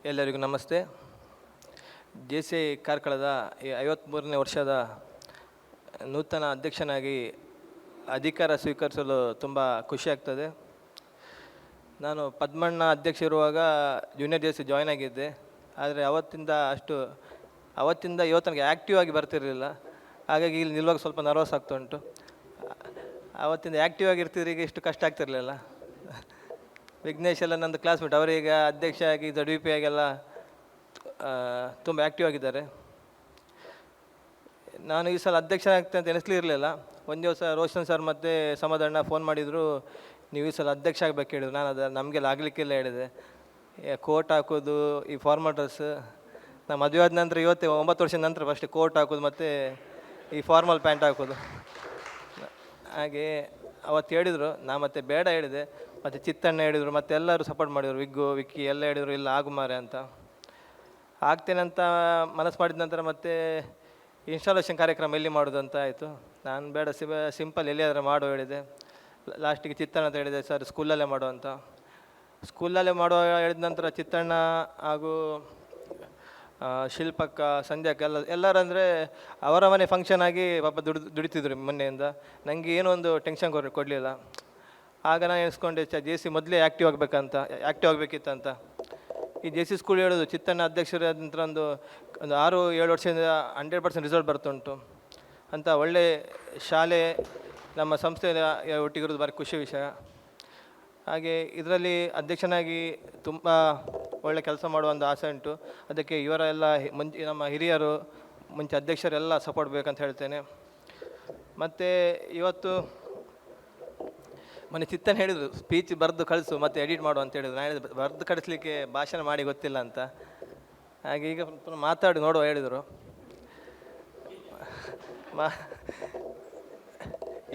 ಎಲ್ಲರಿಗೂ ನಮಸ್ತೆ. J C I ಕಾರ್ಕಳದ ಈ 53ನೇ ವರ್ಷದ ನೂತನ ಅಧ್ಯಕ್ಷನಾಗಿ ಅಧಿಕಾರ ಸ್ವೀಕರಿಸಲು ತುಂಬ ಖುಷಿಯಾಗ್ತದೆ. ನಾನು ಪದ್ಮಣ್ಣ ಅಧ್ಯಕ್ಷ ಇರುವಾಗ ಜೂನಿಯರ್ ಜೆ ಸಿ ಜಾಯ್ನ್ ಆಗಿದ್ದೆ. ಆದರೆ ಅವತ್ತಿಂದ ಇವತ್ತನಿಗೆ ಆ್ಯಕ್ಟಿವ್ ಆಗಿ ಬರ್ತಿರಲಿಲ್ಲ. ಹಾಗಾಗಿ ಇಲ್ಲಿ ನಿಲ್ಲುವಾಗ ಸ್ವಲ್ಪ ನರ್ವಸ್ ಆಗ್ತಾ ಉಂಟು. ಅವತ್ತಿಂದ ಆ್ಯಕ್ಟಿವ್ ಆಗಿರ್ತಿದ್ರೆ ಈಗ ಇಷ್ಟು ಕಷ್ಟ ಆಗ್ತಿರಲಿಲ್ಲ. ವಿಘ್ನೇಶ್ ಎಲ್ಲ ನಂದು ಕ್ಲಾಸ್ಮೇಟ್, ಅವರೀಗ ಅಧ್ಯಕ್ಷ ಆಗಿ WP ಆಗೆಲ್ಲ ತುಂಬ ಆ್ಯಕ್ಟಿವ್ ಆಗಿದ್ದಾರೆ. ನಾನು ಈ ಸಲ ಅಧ್ಯಕ್ಷ ಆಗ್ತೇನೆ ಅಂತ ಎನಿಸ್ಲಿರಲಿಲ್ಲ. ಒಂದು ದಿವಸ ರೋಷನ್ ಸರ್ ಮತ್ತು ಸಮಾಧಾನ ಫೋನ್ ಮಾಡಿದರು, ನೀವು ಈ ಸಲ ಅಧ್ಯಕ್ಷ ಆಗಬೇಕು ಹೇಳಿದ್ರು. ನಾನು ಅದು ನಮಗೆಲ್ಲ ಆಗಲಿಕ್ಕಿಲ್ಲ ಹೇಳಿದೆ. ಕೋಟ್ ಹಾಕೋದು, ಈ ಫಾರ್ಮಲ್ ಡ್ರೆಸ್, ನಾನು ಮದುವೆ ಆದ ನಂತರ 9 ವರ್ಷದ ನಂತರ ಫಸ್ಟ್ ಕೋಟ್ ಹಾಕೋದು ಮತ್ತು ಈ ಫಾರ್ಮಲ್ ಪ್ಯಾಂಟ್ ಹಾಕೋದು. ಹಾಗೆ ಅವತ್ತು ಹೇಳಿದರು, ನಾ ಮತ್ತೆ ಬೇಡ ಹೇಳಿದೆ. ಮತ್ತು ಚಿತ್ತಣ್ಣ ಹೇಳಿದರು, ಮತ್ತು ಎಲ್ಲರೂ ಸಪೋರ್ಟ್ ಮಾಡಿದರು, ವಿಕ್ಕಿ ಎಲ್ಲ ಹೇಳಿದರು, ಇಲ್ಲ ಆಗುಮಾರೆ ಅಂತ. ಆಗ್ತೇನೆ ಅಂತ ಮನಸ್ಸು ಮಾಡಿದ ನಂತರ ಮತ್ತೆ ಇನ್ಸ್ಟಾಲೇಷನ್ ಕಾರ್ಯಕ್ರಮ ಎಲ್ಲಿ ಮಾಡೋದು ಅಂತ ಆಯಿತು. ನಾನು ಬೇಡ, ಸಿಂಪಲ್ ಎಲ್ಲಿಯಾದರೂ ಮಾಡೋ ಹೇಳಿದೆ. ಲಾಸ್ಟಿಗೆ ಚಿತ್ತಣ್ಣ ಅಂತ ಹೇಳಿದೆ, ಸರ್ ಸ್ಕೂಲಲ್ಲೇ ಮಾಡೋ ಅಂತ. ಸ್ಕೂಲಲ್ಲೇ ಮಾಡೋ ಹೇಳಿದ ನಂತರ ಚಿತ್ತಣ್ಣ ಹಾಗೂ ಶಿಲ್ಪಕ್ಕ, ಸಂಧ್ಯಾಕ್ಕ ಎಲ್ಲರೂ ಅಂದರೆ ಅವರ ಮನೆ ಫಂಕ್ಷನ್ ಆಗಿ ಪಾಪ ದುಡಿತಿದ್ರು ಮೊನ್ನೆಯಿಂದ. ನನಗೆ ಏನೋ ಒಂದು ಟೆನ್ಷನ್ ಕೊಡಲಿಲ್ಲ. ಆಗ ನಾನು ಎಣಿಸ್ಕೊಂಡೆ, ಜೆ ಸಿ ಮೊದಲೇ ಆ್ಯಕ್ಟಿವ್ ಆಗಬೇಕಿತ್ತಂತ. ಈ ಜೆ ಸಿ ಸ್ಕೂಲ್ ಹೇಳೋದು, ಚಿತ್ತಣ್ಣ ಅಧ್ಯಕ್ಷರಾದ ನಂತರ ಒಂದು 6-7 ವರ್ಷದಿಂದ 100% ರಿಸಲ್ಟ್ ಬರ್ತುಂಟು ಅಂತ. ಒಳ್ಳೆ ಶಾಲೆ ನಮ್ಮ ಸಂಸ್ಥೆಯ ಒಟ್ಟಿಗಿರೋದು ಭಾರಿ ಖುಷಿ ವಿಷಯ. ಹಾಗೆ ಇದರಲ್ಲಿ ಅಧ್ಯಕ್ಷನಾಗಿ ತುಂಬ ಒಳ್ಳೆ ಕೆಲಸ ಮಾಡುವ ಒಂದು ಆಸೆ ಉಂಟು. ಅದಕ್ಕೆ ಇವರೆಲ್ಲ ನಮ್ಮ ಹಿರಿಯರು ಮುಂಚೆ ಅಧ್ಯಕ್ಷರೆಲ್ಲ ಸಪೋರ್ಟ್ ಬೇಕಂತ ಹೇಳ್ತೇನೆ. ಮತ್ತು ಇವತ್ತು ಮೊನ್ನೆ ಚಿತ್ತನ್ ಹೇಳಿದರು, ಸ್ಪೀಚ್ ಬರೆದು ಕಳಿಸು ಮತ್ತು ಎಡಿಟ್ ಮಾಡು ಅಂತ ಹೇಳಿದ್ರು. ನಾನು ಹೇಳಿದೆ, ಬರೆದು ಕಳಿಸ್ಲಿಕ್ಕೆ ಭಾಷಣ ಮಾಡಿ ಗೊತ್ತಿಲ್ಲ ಅಂತ. ಹಾಗೆ ಈಗ ಮಾತಾಡಿ ನೋಡುವ ಹೇಳಿದರು.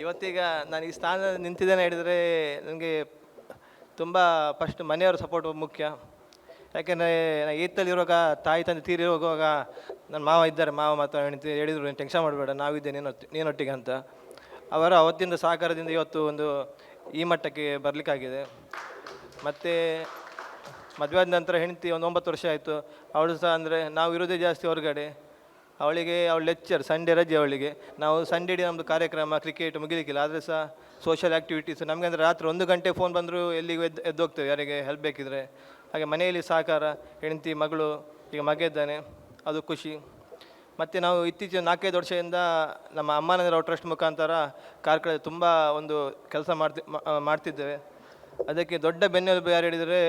ಇವತ್ತೀಗ ನಾನು ಈ ಸ್ಥಾನ ನಿಂತಿದ್ದೇನೆ ಹೇಳಿದರೆ ನನಗೆ ತುಂಬ ಫಸ್ಟ್ ಮನೆಯವ್ರ ಸಪೋರ್ಟ್ ಮುಖ್ಯ. ಯಾಕೆಂದರೆ ನಾನು ಏತಲ್ಲಿರುವಾಗ ತಾಯಿ ತಂದೆ ತೀರಿ ಹೋಗುವಾಗ ನನ್ನ ಮಾವ ಇದ್ದಾರೆ, ಮಾವ ಹೇಳಿದರು, ನೀನು ಟೆನ್ಷನ್ ಮಾಡಬೇಡ, ನಾವಿದ್ದೆ ನೀನೊಟ್ಟಿಗೆ ಅಂತ. ಅವರ ಅವತ್ತಿಂದ ಸಹಕಾರದಿಂದ ಇವತ್ತು ಒಂದು ಈ ಮಟ್ಟಕ್ಕೆ ಬರಲಿಕ್ಕಾಗಿದೆ. ಮತ್ತು ಮದುವೆ ಆದ ನಂತರ ಹೆಂಡತಿ ಒಂದು 9 ವರ್ಷ ಆಯಿತು. ಅವಳು ಸಹ ಅಂದರೆ ನಾವು ಇರೋದೇ ಜಾಸ್ತಿ ಹೊರಗಡೆ. ಅವಳು ಲೆಕ್ಚರ್, ಸಂಡೇ ರಜೆ ಅವಳಿಗೆ. ನಾವು ಸಂಡೇ ಇಡೀ ನಮ್ಮದು ಕಾರ್ಯಕ್ರಮ ಕ್ರಿಕೆಟ್ ಮುಗಿಲಿಕ್ಕಿಲ್ಲ. ಆದರೆ ಸಹ ಸೋಷಿಯಲ್ ಆ್ಯಕ್ಟಿವಿಟೀಸ್ ನಮಗೆ ಅಂದರೆ ರಾತ್ರಿ 1 ಗಂಟೆ ಫೋನ್ ಬಂದರೂ ಎಲ್ಲಿಗೂ ಎದ್ದೋಗ್ತೇವೆ ಯಾರಿಗೆ ಹೆಲ್ಪ್ ಬೇಕಿದ್ರೆ. ಹಾಗೆ ಮನೆಯಲ್ಲಿ ಸಹಕಾರ, ಹೆಂಡತಿ, ಮಗಳು, ಈಗ ಮಗ ಇದ್ದಾನೆ, ಅದು ಖುಷಿ. ಮತ್ತು ನಾವು ಇತ್ತೀಚಿನ 4-5 ವರ್ಷದಿಂದ ನಮ್ಮ ಅಮ್ಮನವರ ಟ್ರಸ್ಟ್ ಮುಖಾಂತರ ಕಾರ್ಕಳ ತುಂಬ ಒಂದು ಕೆಲಸ ಮಾಡ್ತಿದ್ದೇವೆ. ಅದಕ್ಕೆ ದೊಡ್ಡ ಬೆನ್ನೆಲುಬು ಯಾರು ಹೇಳಿದರೆ,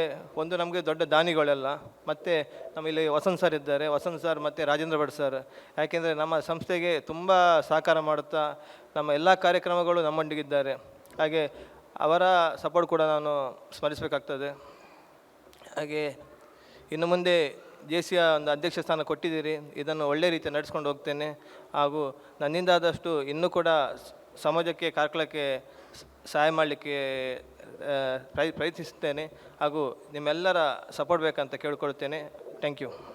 ಒಂದು ನಮಗೆ ದೊಡ್ಡ ದಾನಿಗಳೆಲ್ಲ. ಮತ್ತು ನಮ್ಮಲ್ಲಿ ವಸಂತ್ ಸರ್ ಇದ್ದಾರೆ, ವಸಂತ್ ಸರ್ ಮತ್ತು ರಾಜೇಂದ್ರ ಭಟ್ ಸರ್. ಯಾಕೆಂದರೆ ನಮ್ಮ ಸಂಸ್ಥೆಗೆ ತುಂಬ ಸಹಕಾರ ಮಾಡುತ್ತಾ ನಮ್ಮ ಎಲ್ಲ ಕಾರ್ಯಕ್ರಮಗಳು ನಮ್ಮೊಂದಿಗಿದ್ದಾರೆ. ಹಾಗೆ ಅವರ ಸಪೋರ್ಟ್ ಕೂಡ ನಾನು ಸ್ಮರಿಸಬೇಕಾಗ್ತದೆ. ಹಾಗೆ ಇನ್ನು ಮುಂದೆ ಜೆ ಸಿಯ ಒಂದು ಅಧ್ಯಕ್ಷ ಸ್ಥಾನ ಕೊಟ್ಟಿದ್ದೀರಿ, ಇದನ್ನು ಒಳ್ಳೆಯ ರೀತಿ ನಡೆಸ್ಕೊಂಡು ಹೋಗ್ತೇನೆ. ಹಾಗೂ ನನ್ನಿಂದಾದಷ್ಟು ಇನ್ನೂ ಕೂಡ ಸಮಾಜಕ್ಕೆ, ಕಾರ್ಕಳಕ್ಕೆ ಸಹಾಯ ಮಾಡಲಿಕ್ಕೆ ಪ್ರಯತ್ನಿಸುತ್ತೇನೆ. ಹಾಗೂ ನಿಮ್ಮೆಲ್ಲರ ಸಪೋರ್ಟ್ ಬೇಕಂತ ಕೇಳ್ಕೊಳ್ತೇನೆ. Thank you.